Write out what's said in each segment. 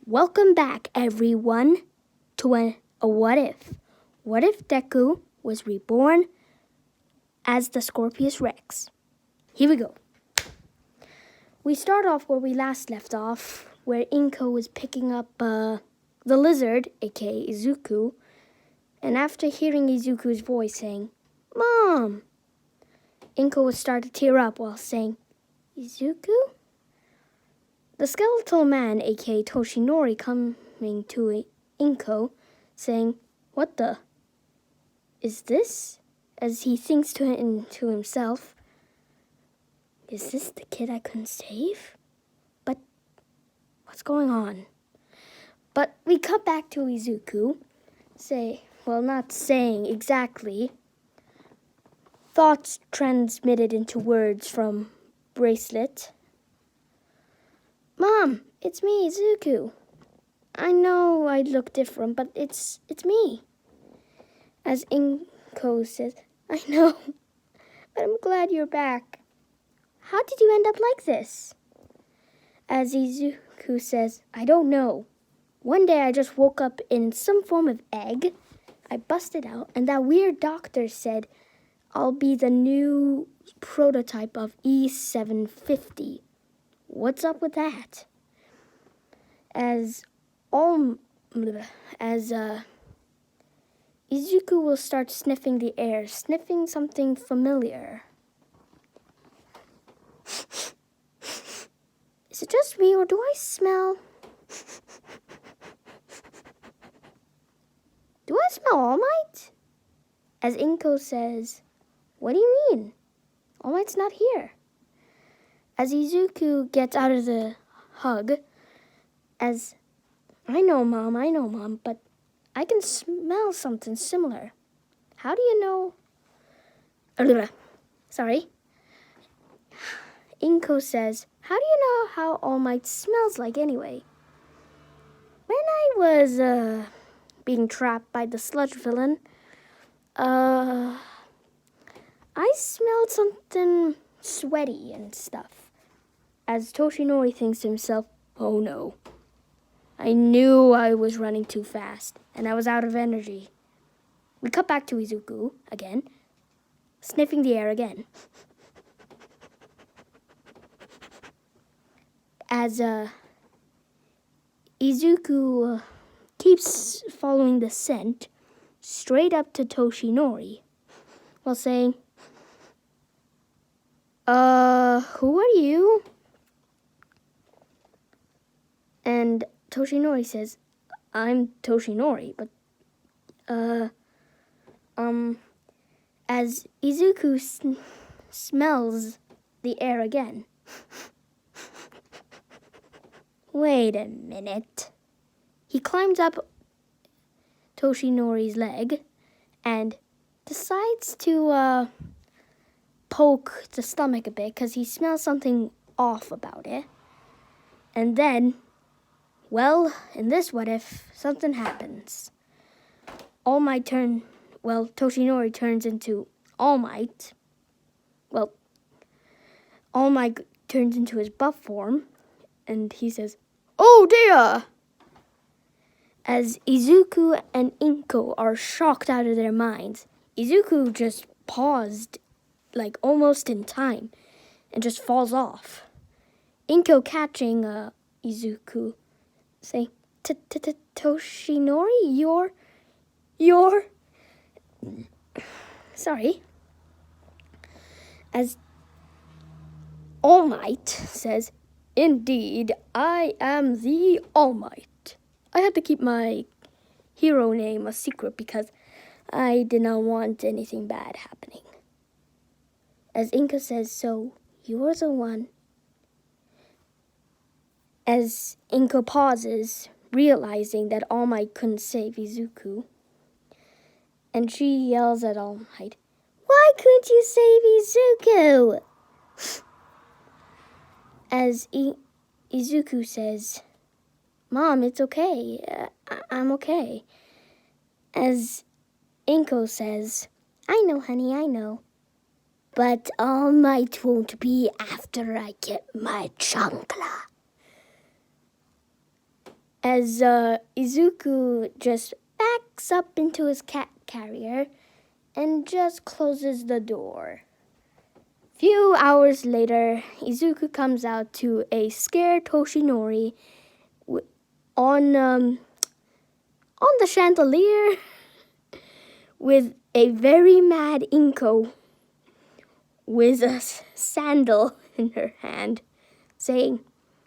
Welcome back, everyone, to a what if. What if Deku was reborn as the Scorpius Rex? Here we go. We start off where we last left off, where Inko was picking up the lizard, aka Izuku, and after hearing Izuku's voice saying, "Mom," Inko would start to tear up while saying, "Izuku?" The skeletal man, aka Toshinori, coming to Inko, saying, "What the? Is this?" As he thinks to himself, "Is this the kid I couldn't save? But what's going on?" But we cut back to Izuku, not saying exactly, thoughts transmitted into words from bracelet. "Mom, it's me, Izuku. I know I look different, but it's me." As Inko says, "I know, but I'm glad you're back. How did you end up like this?" As Izuku says, "I don't know. One day I just woke up in some form of egg. I busted out, and that weird doctor said I'll be the new prototype of E750. What's up with that?" As Izuku will start sniffing the air, sniffing something familiar. Is it just me, or do I smell? Do I smell All Might? As Inko says, "What do you mean? All Might's not here." As Izuku gets out of the hug, as I know, Mom, but I can smell something similar. How do you know? Sorry. Inko says, "How do you know how All Might smells like anyway?" "When I was being trapped by the sludge villain, I smelled something sweaty and stuff." As Toshinori thinks to himself, "Oh no. I knew I was running too fast, and I was out of energy." We cut back to Izuku again, sniffing the air again. As Izuku keeps following the scent straight up to Toshinori, while saying, "Who are you?" And Toshinori says, "I'm Toshinori, but, as Izuku smells the air again. Wait a minute. He climbs up Toshinori's leg and decides to, poke the stomach a bit because he smells something off about it. And then, in this what if, something happens. Toshinori turns into All Might. All Might turns into his buff form, and he says, "Oh dear!" As Izuku and Inko are shocked out of their minds, Izuku just paused, like almost in time, and just falls off. Inko catching Izuku, saying, "Toshinori, you're... Sorry." As All Might says, "Indeed, I am the All Might. I had to keep my hero name a secret because I did not want anything bad happening." As Inka says, "So you're the one." As Inko pauses, realizing that All Might couldn't save Izuku, and she yells at All Might, "Why couldn't you save Izuku?" As Izuku says, "Mom, it's okay. I'm okay." As Inko says, "I know, honey, I know. But All Might won't be after I get my chancla." As Izuku just backs up into his cat carrier and just closes the door. Few hours later, Izuku comes out to a scared Toshinori on the chandelier with a very mad Inko with a sandal in her hand, saying,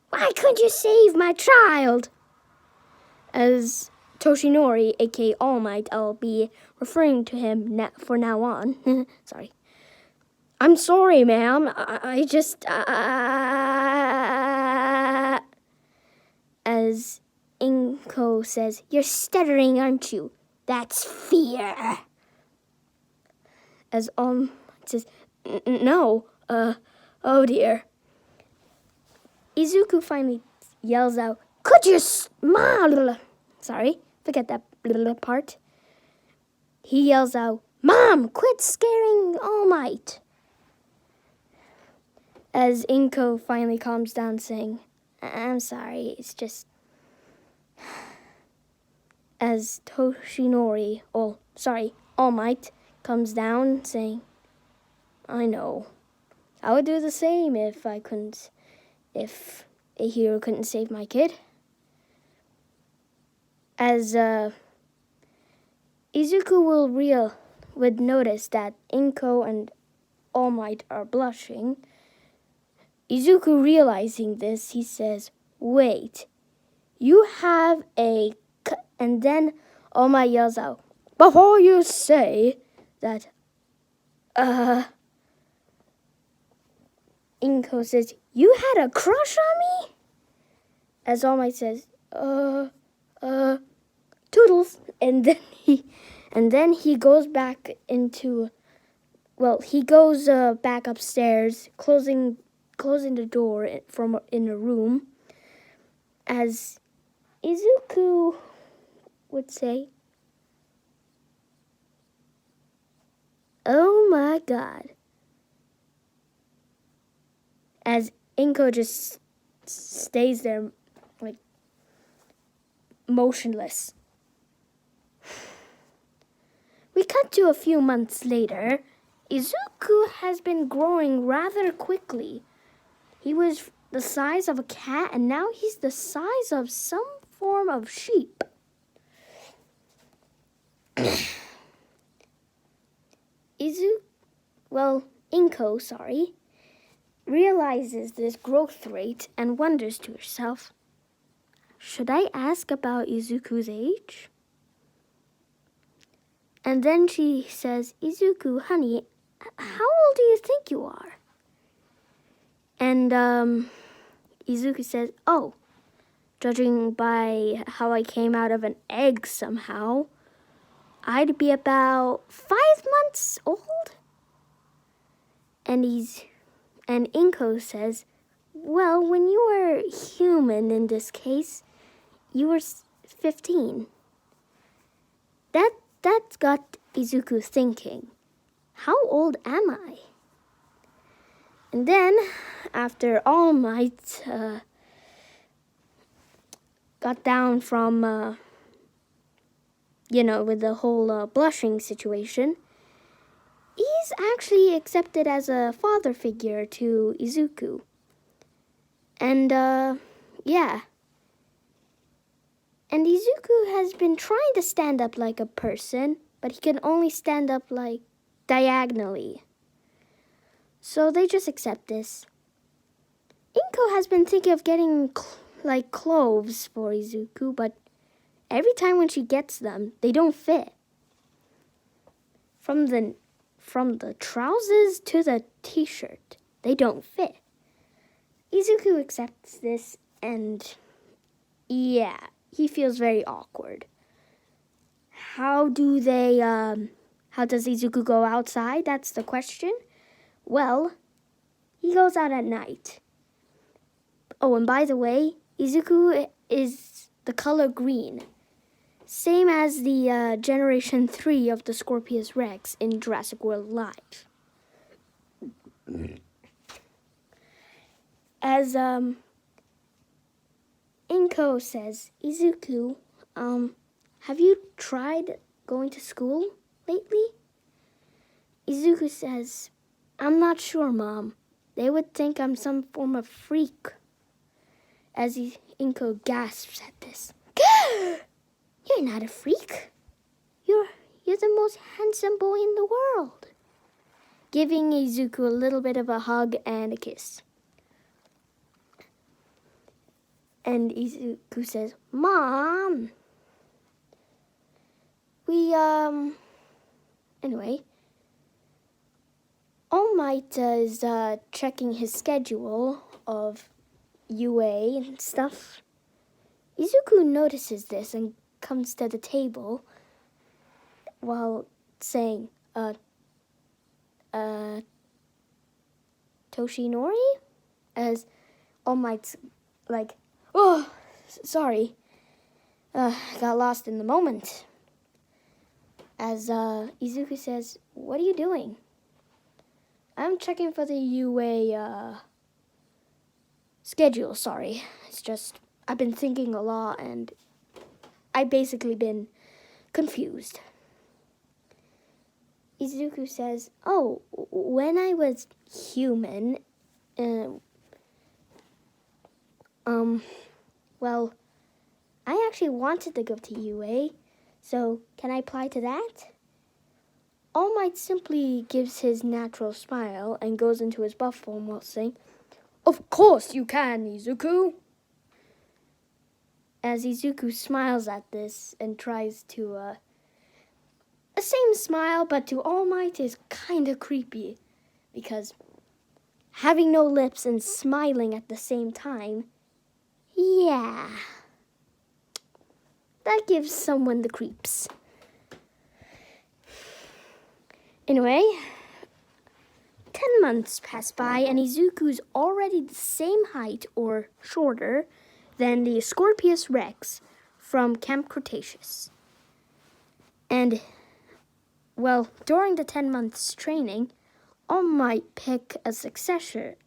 "Why couldn't you save my child?" As Toshinori, aka All Might, I'll be referring to him for now on. Sorry. "I'm sorry, ma'am. I just... As Inko says, "You're stuttering, aren't you? That's fear." As All Might says, "No, oh dear." Izuku finally yells out, "Could you smile?" Sorry, forget that little part. He yells out, "Mom, quit scaring All Might." As Inko finally calms down, saying, "I'm sorry, it's just..." As Toshinori, All Might, comes down, saying, "I know. I would do the same if a hero couldn't save my kid." As Izuku would notice that Inko and All Might are blushing. Izuku realizing this, he says, "Wait, you have a..." And then All Might yells out, "Before you say that, Inko says, "You had a crush on me?" As All Might says, toodles." And then he goes back into, he goes back upstairs, closing the door from in a room. As Izuku would say, "Oh my God." As Inko just stays there, like, motionless. We cut to a few months later. Izuku has been growing rather quickly. He was the size of a cat, and now he's the size of some form of sheep. Inko, realizes this growth rate and wonders to herself, "Should I ask about Izuku's age?" And then she says, "Izuku, honey, how old do you think you are?" And Izuku says, "Oh, judging by how I came out of an egg somehow, I'd be about 5 months old." And Inko says, "Well, when you were human in this case, you were 15. That got Izuku thinking, how old am I? And then, after All Might got down from, with the whole blushing situation, he's actually accepted as a father figure to Izuku. And, yeah. And Izuku has been trying to stand up like a person, but he can only stand up like diagonally. So they just accept this. Inko has been thinking of getting clothes for Izuku, but every time when she gets them, they don't fit. From the trousers to the t-shirt, they don't fit. Izuku accepts this, and yeah, he feels very awkward. How does Izuku go outside? That's the question. Well, he goes out at night. Oh, and by the way, Izuku is the color green. Same as the Generation 3 of the Scorpius Rex in Jurassic World Live. As Inko says, Izuku, have you tried going to school lately? Izuku says, I'm not sure, Mom. They would think I'm some form of freak. As Inko gasps at this. You're not a freak. You're the most handsome boy in the world. Giving Izuku a little bit of a hug and a kiss. And Izuku says, Mom, anyway, All Might is checking his schedule of UA and stuff. Izuku notices this and comes to the table while saying, Toshinori? As All Might's like, oh, sorry. Got lost in the moment. As Izuku says, what are you doing? I'm checking for the UA schedule, sorry. It's just, I've been thinking a lot and I've basically been confused. Izuku says, oh, when I was human, well, I actually wanted to go to UA, so can I apply to that? All Might simply gives his natural smile and goes into his buff form while saying, of course you can, Izuku. As Izuku smiles at this and tries to, the same smile, but to All Might is kind of creepy, because having no lips and smiling at the same time, yeah, that gives someone the creeps. Anyway, 10 months pass by and Izuku's already the same height or shorter than the Scorpius Rex from Camp Cretaceous. And, well, during the 10 months training, All Might pick a successor,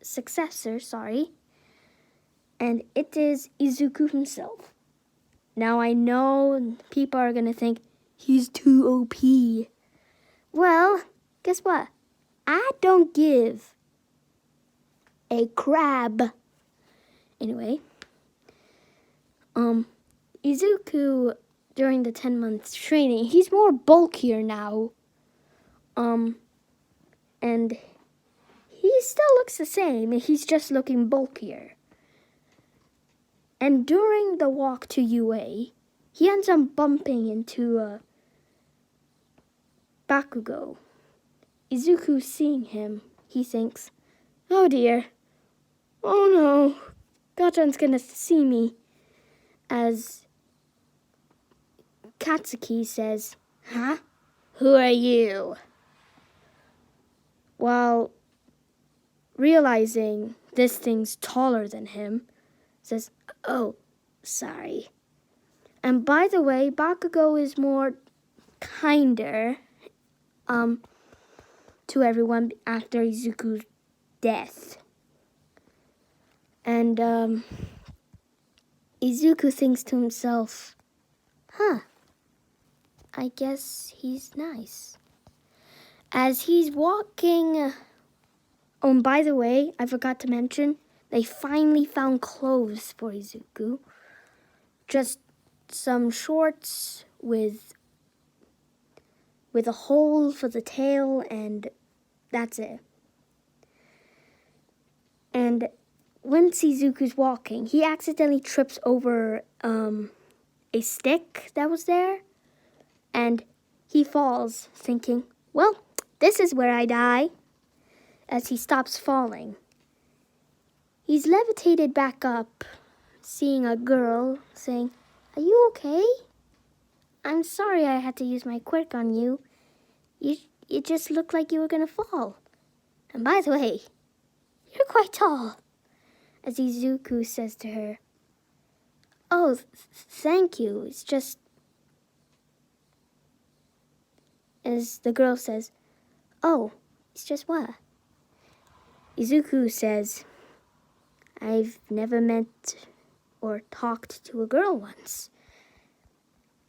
and it is Izuku himself. Now I know people are going to think he's too OP. Well, guess what? I don't give a crab. Anyway, Izuku, during the 10 months training, he's more bulkier now. And he still looks the same, he's just looking bulkier. And during the walk to UA, he ends up bumping into Bakugo. Izuku seeing him, he thinks, oh dear, oh no, Gachan's gonna see me. As Katsuki says, huh? Who are you? While realizing this thing's taller than him, says, oh, sorry. And by the way, Bakugo is more kinder to everyone after Izuku's death. And Izuku thinks to himself, I guess he's nice. As he's walking, and by the way, I forgot to mention, they finally found clothes for Izuku. Just some shorts with a hole for the tail, and that's it. And once Izuku's walking, he accidentally trips over a stick that was there, and he falls, thinking, well, this is where I die. As he stops falling, he's levitated back up, seeing a girl, saying, are you okay? I'm sorry I had to use my quirk on you. You just looked like you were going to fall. And by the way, you're quite tall. As Izuku says to her, oh, thank you. It's just... As the girl says, oh, it's just what? Izuku says, I've never met or talked to a girl once.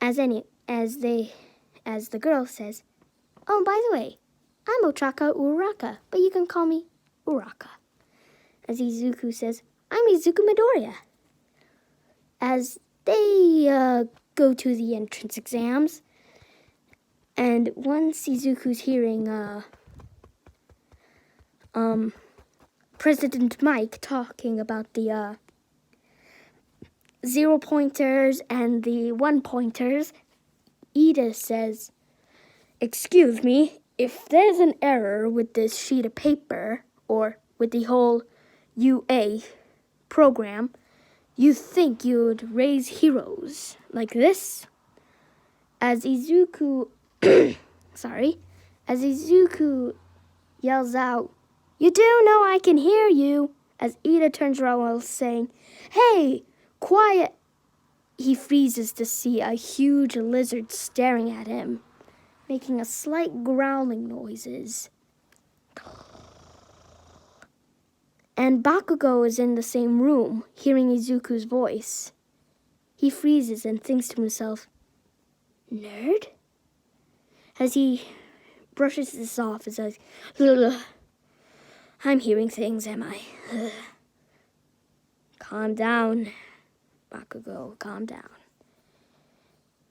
As the girl says, "Oh, by the way, I'm Ochaka Uraraka, but you can call me Uraka." As Izuku says, "I'm Izuku Midoriya." As they go to the entrance exams, and once Izuku's hearing President Mike talking about the 0-pointers and the 1-pointers, Ida says, "Excuse me, if there's an error with this sheet of paper or with the whole UA program, you think you'd raise heroes like this?" As Izuku yells out, "You do know I can hear you," as Ida turns around while saying, "Hey, quiet." He freezes to see a huge lizard staring at him, making a slight growling noises. And Bakugo is in the same room, hearing Izuku's voice. He freezes and thinks to himself, "Nerd?" As he brushes this off, it's like, "Ugh. I'm hearing things, am I?" Ugh. Calm down, Bakugo, calm down.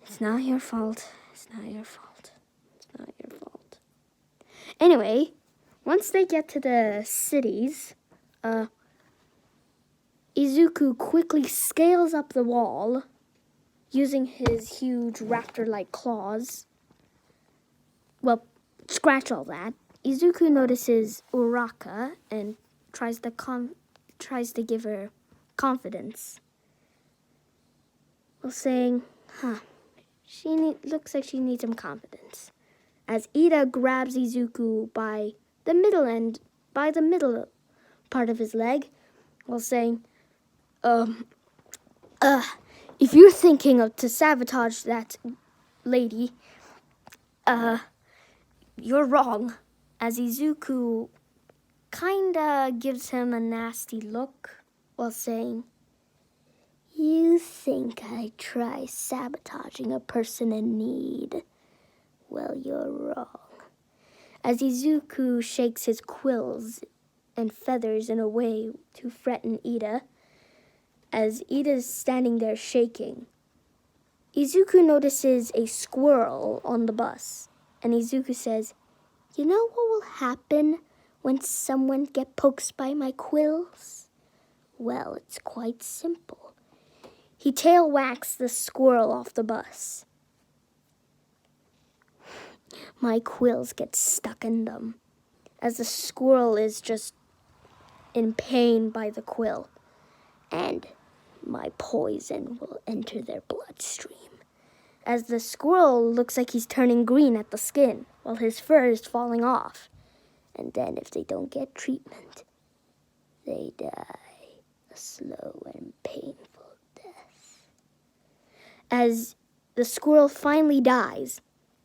It's not your fault. It's not your fault. It's not your fault. Anyway, once they get to the cities, Izuku quickly scales up the wall using his huge raptor-like claws. Well, scratch all that. Izuku notices Uraka and tries to give her confidence, while saying, looks like she needs some confidence. As Ida grabs Izuku by the middle part of his leg, while saying, if you're thinking to sabotage that lady, you're wrong." As Izuku kinda gives him a nasty look while saying, "You think I'd try sabotaging a person in need? Well, you're wrong." As Izuku shakes his quills and feathers in a way to threaten Ida, as Ida's standing there shaking, Izuku notices a squirrel on the bus, and Izuku says, "You know what will happen when someone gets poked by my quills? Well, it's quite simple." He tail whacks the squirrel off the bus. My quills get stuck in them, as the squirrel is just in pain by the quill, and my poison will enter their bloodstream. As the squirrel looks like he's turning green at the skin, while his fur is falling off. And then if they don't get treatment, they die a slow and painful death. As the squirrel finally dies,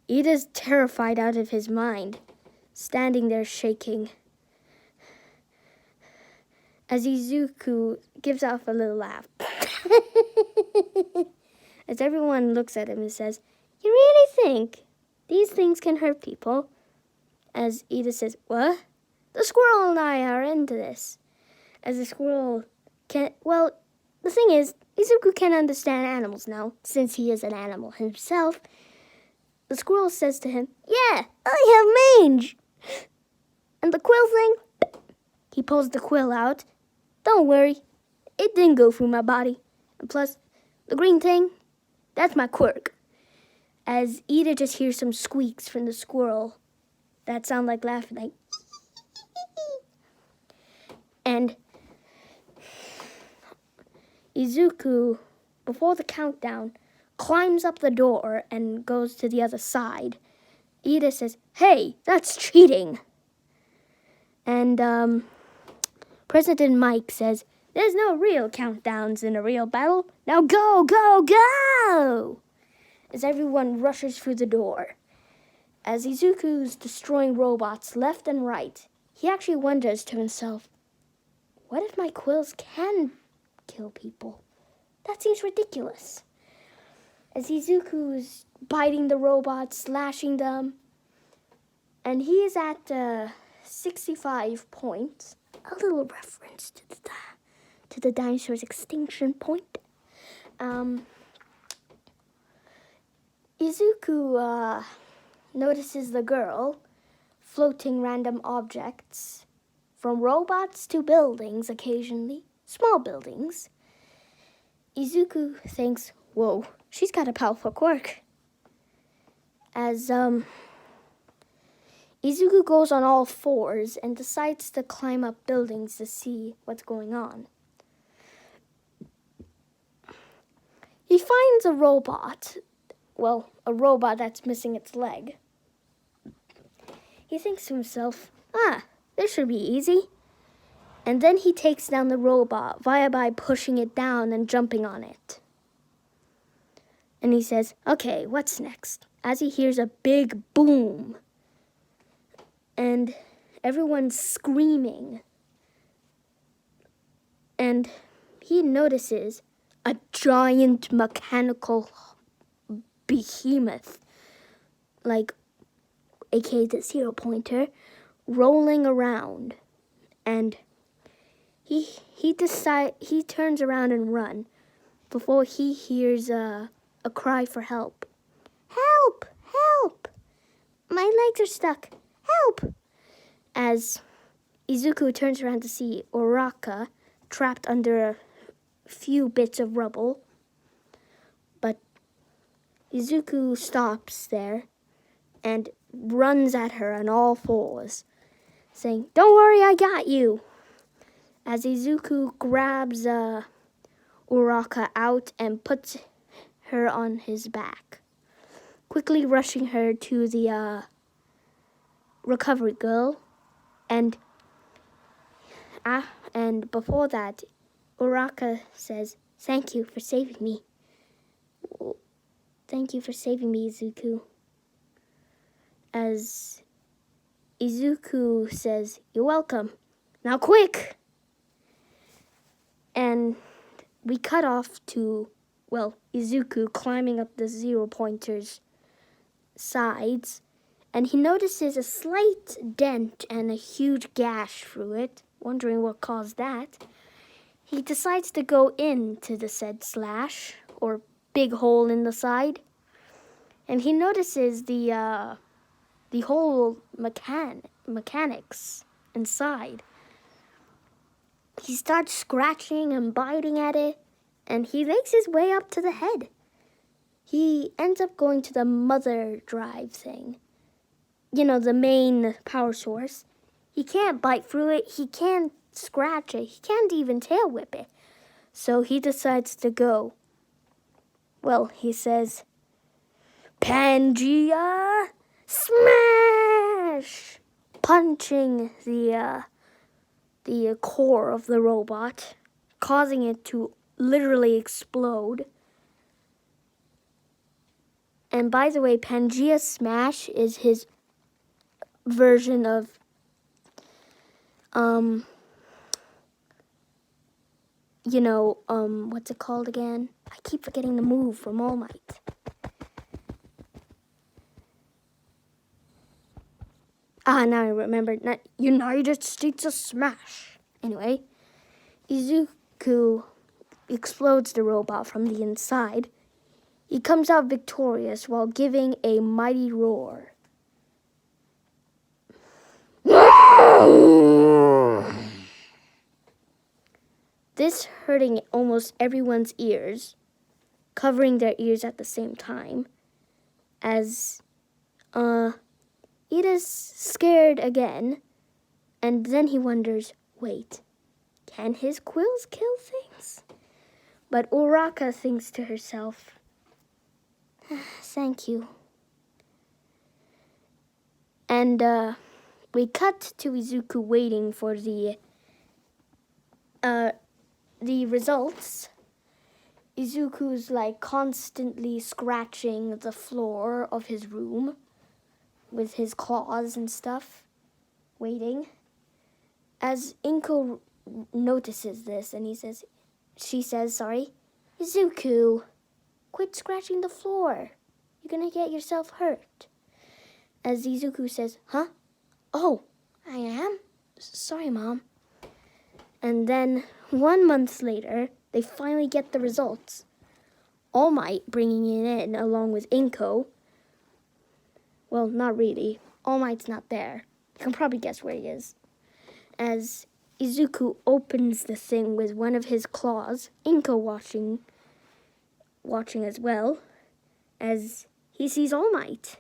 Ida's terrified out of his mind, standing there shaking. As Izuku gives off a little laugh. As everyone looks at him and says, "You really think these things can hurt people?" As Ida says, "What? The squirrel and I are into this." As the squirrel the thing is, Izuku can understand animals now, since he is an animal himself. The squirrel says to him, "Yeah, I have mange." And the quill thing? He pulls the quill out. "Don't worry, it didn't go through my body. And plus, the green thing, that's my quirk." As Ida just hears some squeaks from the squirrel that sound like laughing, like and Izuku, before the countdown, climbs up the door and goes to the other side. Ida says, "Hey, that's cheating." And President Mike says, "There's no real countdowns in a real battle. Now go, go, go!" As everyone rushes through the door. As Izuku's destroying robots left and right, he actually wonders to himself, what if my quills can kill people? That seems ridiculous. As Izuku's biting the robots, slashing them, and he is at 65 points. A little reference to the dinosaur's extinction point. Izuku notices the girl floating random objects from robots to buildings occasionally, small buildings. Izuku thinks, whoa, she's got a powerful quirk. As Izuku goes on all fours and decides to climb up buildings to see what's going on. He finds a robot that's missing its leg. He thinks to himself, this should be easy. And then he takes down the robot by pushing it down and jumping on it. And he says, okay, what's next? As he hears a big boom. And everyone's screaming. And he notices a giant mechanical behemoth, aka the 0-pointer, rolling around. And he turns around and run before he hears a cry for help. Help! Help! My legs are stuck. Help! As Izuku turns around to see Uraka trapped under a few bits of rubble. But Izuku stops there and runs at her on all fours, saying, "Don't worry, I got you." As Izuku grabs Uraka out and puts her on his back, quickly rushing her to the recovery girl, and before that, Uraka says, "Thank you for saving me." Thank you for saving me, Izuku. As Izuku says, "You're welcome. Now quick!" And we cut off to, Izuku climbing up the 0-pointer's sides, and he notices a slight dent and a huge gash through it, wondering what caused that. He decides to go into the said slash, or big hole in the side, and he notices the whole mechanics inside. He starts scratching and biting at it, and he makes his way up to the head. He ends up going to the mother drive thing. The main power source. He can't bite through it. He can't scratch it. He can't even tail whip it. So he decides to go. He says, "Pangea, smash!" Punching the core of the robot, causing it to literally explode. And by the way, Pangea Smash is his version of what's it called again? I keep forgetting the move from All Might. Now I remember. United States of Smash. Anyway, Izuku explodes the robot from the inside. He comes out victorious while giving a mighty roar. This hurting almost everyone's ears, covering their ears at the same time, as it is scared again, and then he wonders, wait, can his quills kill things? But Uraka thinks to herself, thank you. And we cut to Izuku waiting for the results. Izuku's constantly scratching the floor of his room with his claws and stuff, waiting. As Inko notices this, and she says, Izuku, quit scratching the floor. You're gonna get yourself hurt. As Izuku says, huh? Oh, I am? Sorry, Mom. And then 1 month later, they finally get the results. All Might bringing it in along with Inko. Well, not really. All Might's not there. You can probably guess where he is. As Izuku opens the thing with one of his claws, Inko watching as well, as he sees All Might,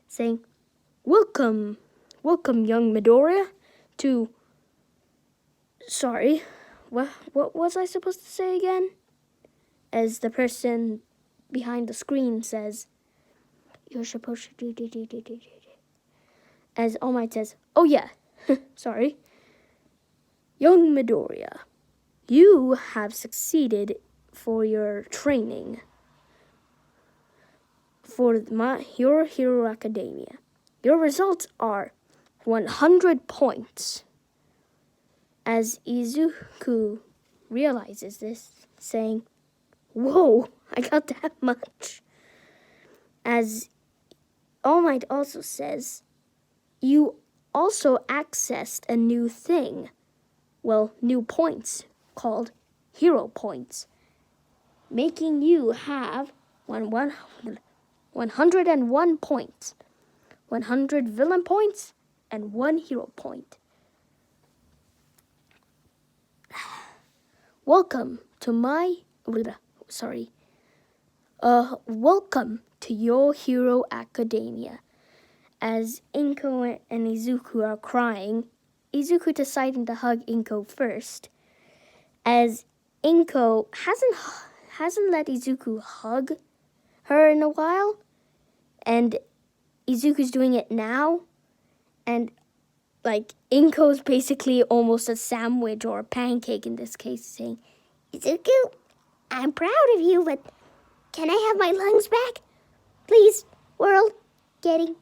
saying, Welcome, young Midoriya, to... Sorry, what was I supposed to say again? As the person behind the screen says, you're supposed to do. As All Might says, oh yeah, sorry. Young Midoriya, you have succeeded for your training for your Hero Academia. Your results are 100 points. As Izuku realizes this, saying, whoa, I got that much. As All Might also says, you also accessed a new thing. Well, new points called hero points, making you have 101 points, 100 villain points, and 1 hero point. Welcome to welcome to your Hero Academia. As Inko and Izuku are crying, Izuku deciding to hug Inko first, as Inko hasn't let Izuku hug her in a while, and Izuku's doing it now, and like Inko's basically almost a sandwich or a pancake in this case, saying, Izuku, I'm proud of you, but can I have my lungs back? Please, world getting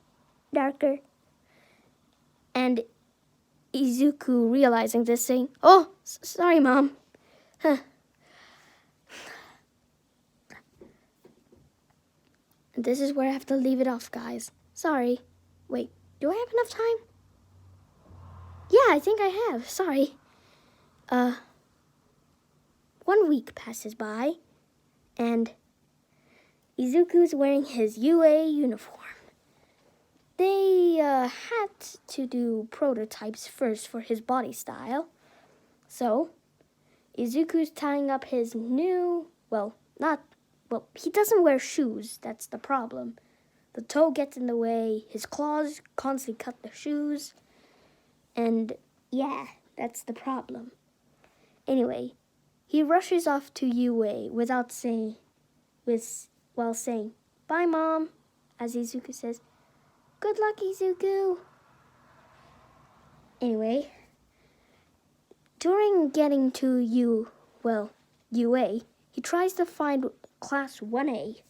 darker. And Izuku realizing this, saying, oh, sorry, Mom. Huh. And this is where I have to leave it off, guys. Sorry. Wait, do I have enough time? Yeah, I think I have. Sorry. 1 week passes by, and Izuku's wearing his UA uniform. They had to do prototypes first for his body style. So, Izuku's tying up his new, he doesn't wear shoes. That's the problem. The toe gets in the way. His claws constantly cut the shoes. And yeah, that's the problem. Anyway, he rushes off to UA while saying, bye, Mom, as Izuku says, good luck, Izuku. Anyway, during getting to UA, he tries to find Class 1A.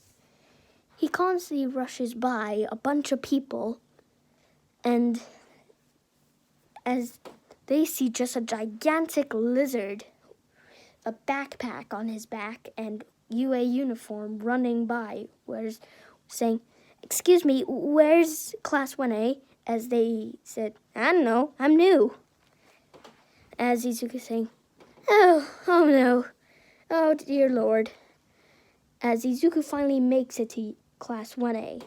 He constantly rushes by a bunch of people, and as they see just a gigantic lizard, a backpack on his back, and UA uniform running by, saying, excuse me, where's Class 1A? As they said, I don't know, I'm new. As Izuku saying, oh no, oh dear Lord. As Izuku finally makes it to Class 1A,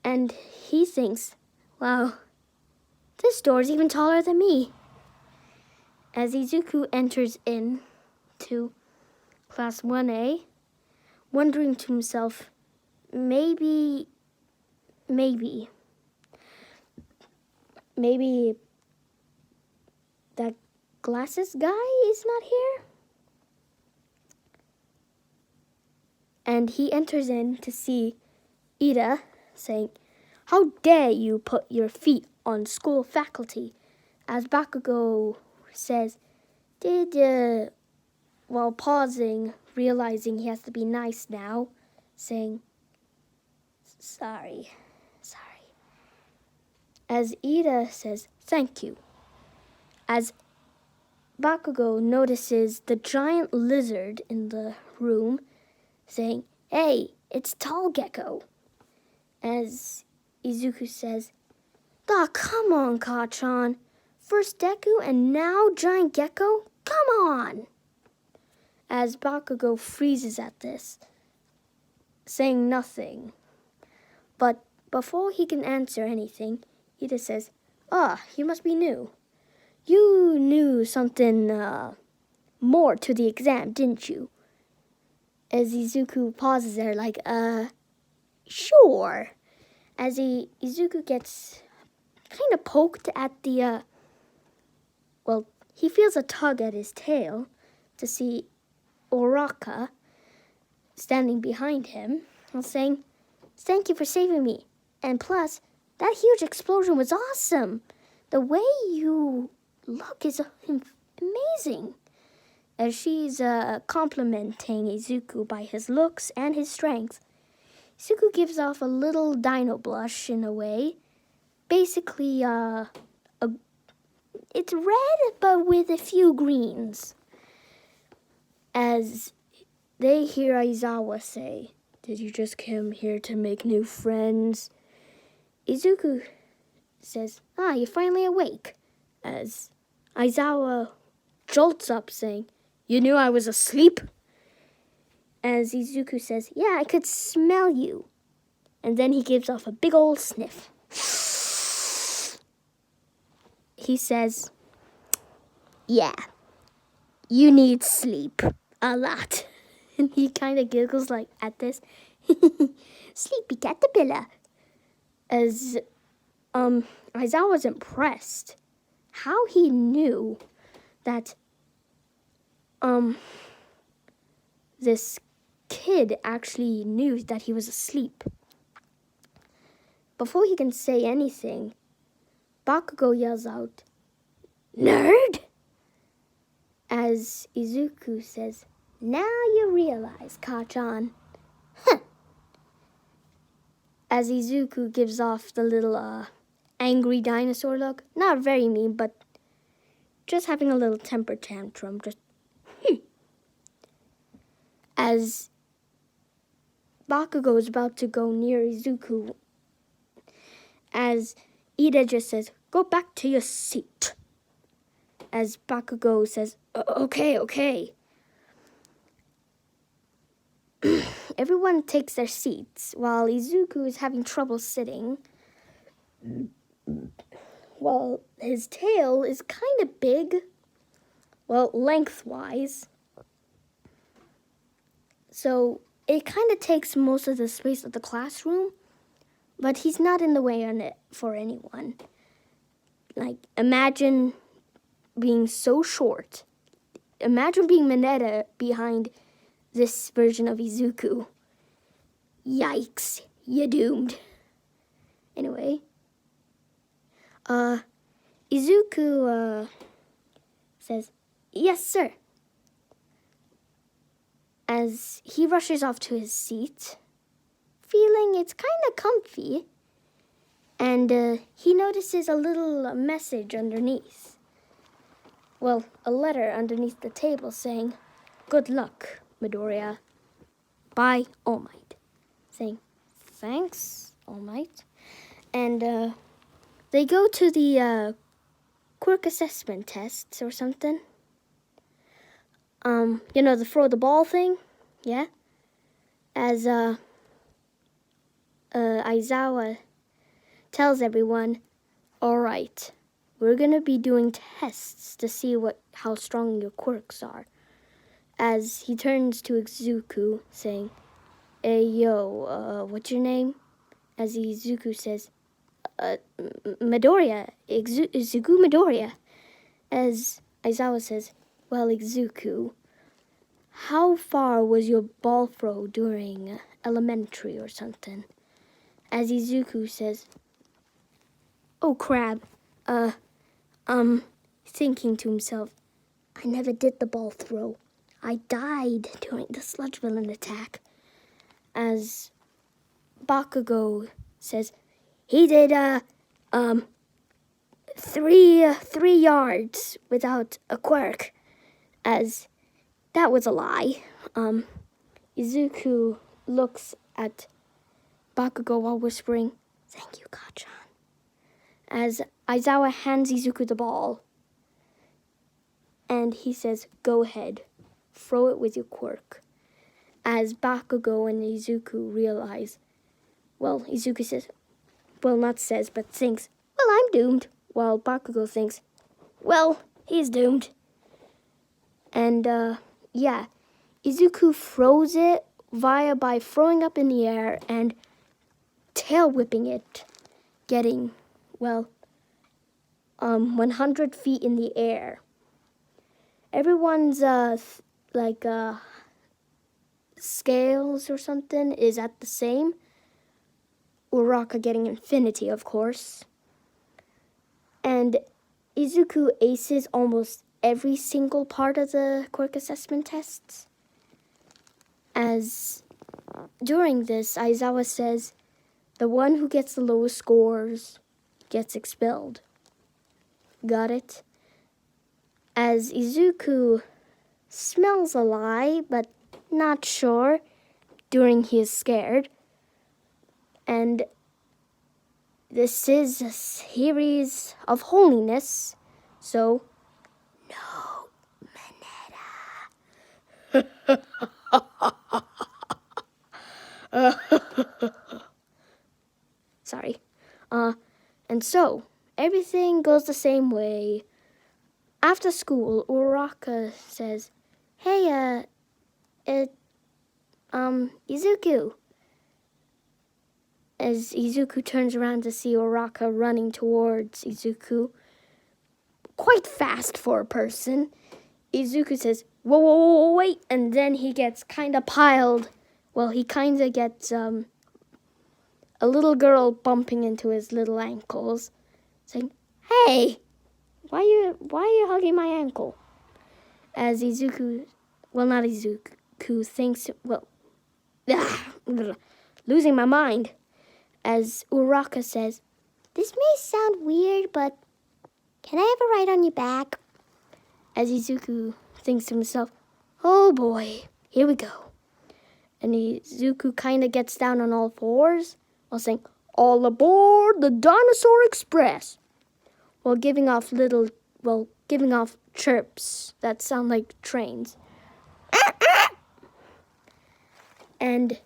and he thinks, wow, this door's even taller than me. As Izuku enters in to Class 1A, wondering to himself, maybe that glasses guy is not here? And he enters in to see Ida saying, how dare you put your feet on school faculty? As Bakugo says, while pausing, realizing he has to be nice now, saying, sorry. As Ida says, thank you. As Bakugo notices the giant lizard in the room, saying, "Hey, it's Tall Gecko." As Izuku says, "Ah, come on, Kachan. First Deku and now Giant Gecko? Come on!" As Bakugo freezes at this, saying nothing. But before he can answer anything, he just says, you must be new. You knew something more to the exam, didn't you?" As Izuku pauses there like, sure. As Izuku gets kind of poked at the, he feels a tug at his tail to see Oraka standing behind him, while saying, "Thank you for saving me. And plus, that huge explosion was awesome. The way you look is amazing." As she's complimenting Izuku by his looks and his strength, Izuku gives off a little dino blush in a way. Basically, it's red but with a few greens. As they hear Aizawa say, "Did you just come here to make new friends?" Izuku says, "You're finally awake." As Aizawa jolts up saying, "You knew I was asleep?" As Izuku says, "Yeah, I could smell you." And then he gives off a big old sniff. He says, "Yeah, you need sleep a lot." And he kind of giggles like at this. "Sleepy caterpillar." As Aizawa was impressed how he knew that this kid actually knew that he was asleep. Before he can say anything, Bakugo yells out, "Nerd!" As Izuku says, "Now you realize, Kachan." Huh. As Izuku gives off the little angry dinosaur look. Not very mean, but just having a little temper tantrum. As Bakugo is about to go near Izuku, as Ida just says, "Go back to your seat." As Bakugo says, Okay. Everyone takes their seats while Izuku is having trouble sitting. Well, his tail is kind of big, lengthwise. So it kind of takes most of the space of the classroom, but he's not in the way on it for anyone. Like, imagine being so short. Imagine being Mineta behind this version of Izuku. Yikes, you're doomed. Anyway, Izuku says, "Yes, sir." As he rushes off to his seat, feeling it's kind of comfy, and he notices a little message underneath. Well, a letter underneath the table saying, "Good luck, Midoriya, by All Might." Saying, "Thanks, All Might." And they go to the quirk assessment tests or something. The throw the ball thing, yeah? As Aizawa tells everyone, "All right, we're gonna be doing tests to see how strong your quirks are." As he turns to Izuku, saying, "Hey, yo, what's your name?" As Izuku says, Midoriya, Izuku Midoriya. As Aizawa says, "Well, Izuku, how far was your ball throw during elementary or something?" As Izuku says, "Oh, crap, thinking to himself, I never did the ball throw. I died during the sludge villain attack." As Bakugo says, "He did, 3 yards without a quirk." As that was a lie. Izuku looks at Bakugo while whispering, "Thank you, Kachan." As Aizawa hands Izuku the ball, and he says, "Go ahead, throw it with your quirk." As Bakugo and Izuku realize, Izuku says, not says, but thinks, I'm doomed. While Bakugo thinks, he's doomed. And, Izuku throws it by throwing up in the air and tail whipping it, getting, 100 feet in the air. Everyone's, scales or something is at the same. Uraraka getting infinity, of course. And Izuku aces almost every single part of the quirk assessment tests. As during this, Aizawa says, the one who gets the lowest scores gets expelled. Got it? As Izuku smells a lie, but not sure during he is scared. And this is a series of holiness, so no Mineta. Sorry. And so everything goes the same way. After school, Uraraka says, "Hey, Izuku." As Izuku turns around to see Uraraka running towards Izuku, quite fast for a person, Izuku says, whoa, wait, and then he gets kind of piled. He kind of gets a little girl bumping into his little ankles, saying, "Hey, why are you hugging my ankle?" As Izuku, not Izuku, thinks, losing my mind. As Uraraka says, "This may sound weird, but can I have a ride on your back?" As Izuku thinks to himself, "Oh boy, here we go." And Izuku kind of gets down on all fours while saying, "All aboard the Dinosaur Express," while giving off chirps that sound like trains. And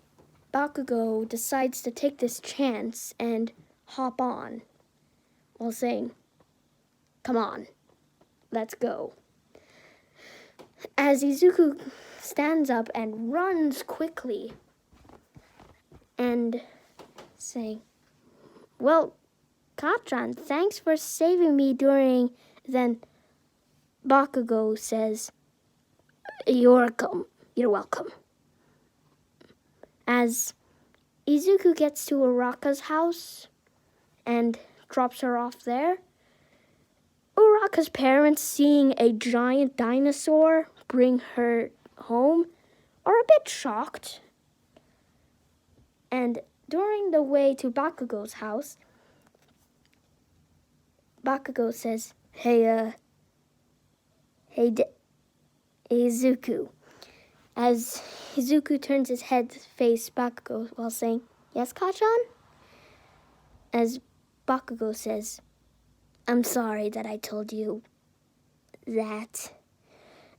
Bakugo decides to take this chance and hop on while saying, "Come on, let's go." As Izuku stands up and runs quickly and saying, Kachan, thanks for saving me during, then Bakugo says, You're welcome. As Izuku gets to Uraraka's house and drops her off there, Uraraka's parents, seeing a giant dinosaur bring her home, are a bit shocked. And during the way to Bakugo's house, Bakugo says, Hey, Izuku. As Izuku turns his head to face Bakugo while saying, "Yes, Kachan?" As Bakugo says, "I'm sorry that I told you that."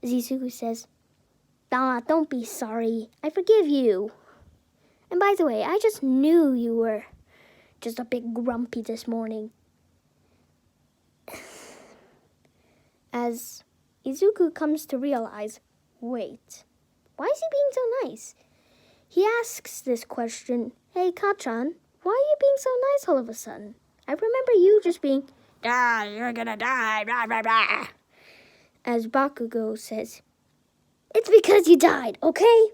As Izuku says, "Don't be sorry. I forgive you. And by the way, I just knew you were just a bit grumpy this morning." As Izuku comes to realize, wait, why is he being so nice? He asks this question, "Hey, Kachan, why are you being so nice all of a sudden? I remember you just being, you're gonna die, blah, blah, blah." As Bakugo says, "It's because you died, okay?"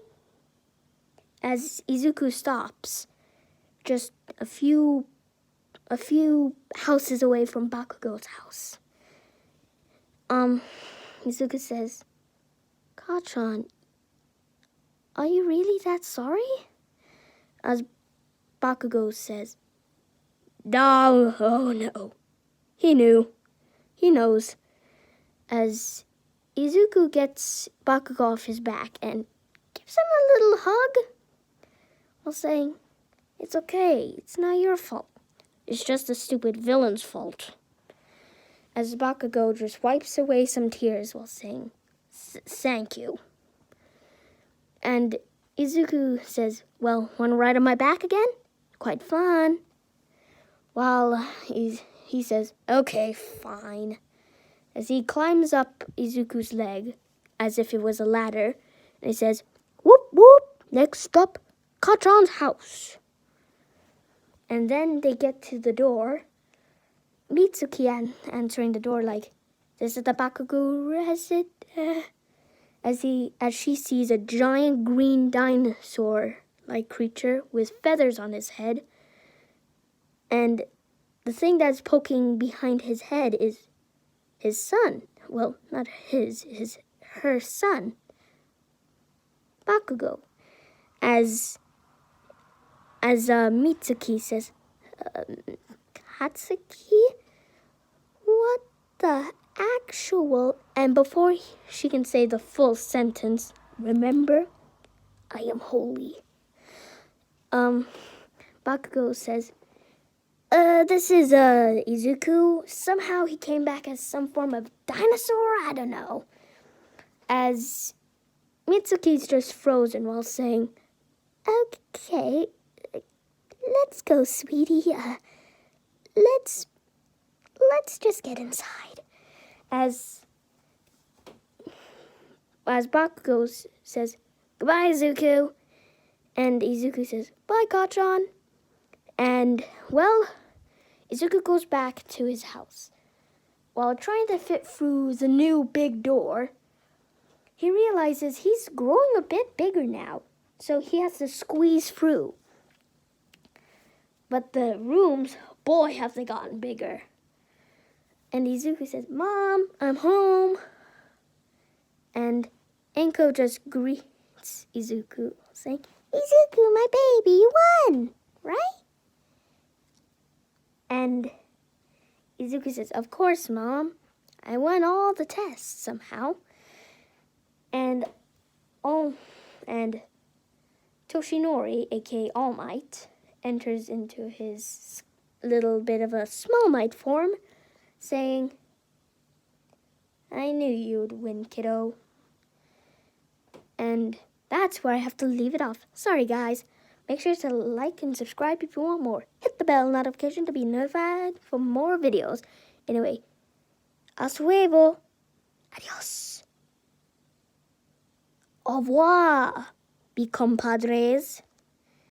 As Izuku stops, just a few houses away from Bakugo's house. Izuku says, "Kachan, are you really that sorry?" As Bakugo says, "No, oh no. He knew. He knows." As Izuku gets Bakugo off his back and gives him a little hug while saying, "It's okay, it's not your fault. It's just the stupid villain's fault." As Bakugo just wipes away some tears while saying, "Thank you." And Izuku says, "Well, want to ride on my back again? Quite fun." While he says, "Okay, fine." As he climbs up Izuku's leg, as if it was a ladder, and he says, "Whoop, whoop, next stop, Kachan's house." And then they get to the door. Mitsuki answering the door like, "This is the Bakugo resident." As she sees a giant green dinosaur-like creature with feathers on his head. And the thing that's poking behind his head is his son. Well, not her son, Bakugo. As Mitsuki says, "Katsuki? What the actual..." And before she can say the full sentence, "Remember, I am holy." Bakugo says, "This is Izuku. Somehow he came back as some form of dinosaur, I don't know." As Mitsuki's just frozen while saying, "Okay, let's go, sweetie. Let's just get inside." As Bakugo says, "Goodbye, Izuku." And Izuku says, "Bye, Kachan." And, well, Izuku goes back to his house. While trying to fit through the new big door, he realizes he's growing a bit bigger now, so he has to squeeze through. But the rooms, boy, have they gotten bigger. And Izuku says, "Mom, I'm home." And Enko just greets Izuku, saying, "Izuku, my baby, you won, right?" And Izuku says, "Of course, Mom. I won all the tests somehow." And Toshinori, aka All Might, enters into his little bit of a Small Might form, saying, "I knew you'd win, kiddo." And that's where I have to leave it off. Sorry, guys. Make sure to like and subscribe if you want more. Hit the bell notification to be notified for more videos. Anyway, hasta luego. Adios. Au revoir, be compadres.